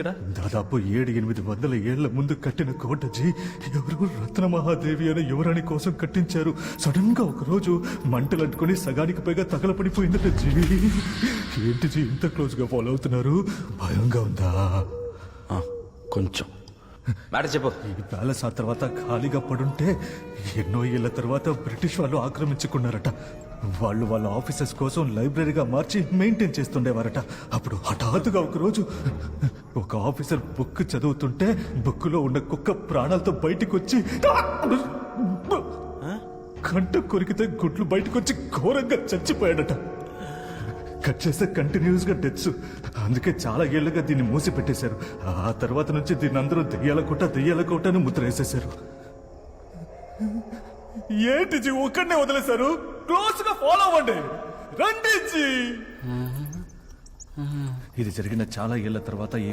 దాదాపు 700-800 ఏళ్ల ముందు కట్టిన కోట జీ. ఎవరు రత్నమహాదేవి అనే యువరాణి కోసం కట్టించారు. సడన్ గా ఒక రోజు మంటలంటుకుని సగానికి పైగా తగలపడిపోయిందట జీ. ఏంటి జీ ఇంత క్లోజ్ గా ఫాలో అవుతున్నారు? భయంగా ఉందా? కొంచెం మాట చెప్పు. ఈ ప్యాలెస్ ఆ తర్వాత ఖాళీగా పడుంటే ఎన్నో ఏళ్ల తర్వాత బ్రిటిష్ వాళ్ళు ఆక్రమించుకున్నారట. వాళ్ళు వాళ్ళ ఆఫీసర్స్ కోసం లైబ్రరీగా మార్చి మెయింటైన్ చేస్తుండేవారట. అప్పుడు హఠాత్తుగా ఒక రోజు ఒక ఆఫీసర్ బుక్ చదువుతుంటే బుక్ లో ఉన్న కుక్క ప్రాణాలతో బయటికి వచ్చి కంట కొరికితే గుడ్లు బయటకు వచ్చి ఘోరంగా చచ్చిపోయాడట. కట్ చేస్తే కంటిన్యూస్ గా డెత్స్. అందుకే చాలా ఏళ్లుగా దీన్ని మూసి పెట్టేశారు. ఆ తర్వాత నుంచి దీన్ని అందరూ దెయ్యాల కోట అని ముద్ర వేసేశారు. ఏంటి జీ ఒక్కడనే వదిలేశారు? క్లోజ్ గా ఫాలో అవ్వండి. రండి జీ. ఇది జరిగిన చాలా ఏళ్ల తర్వాత ఈ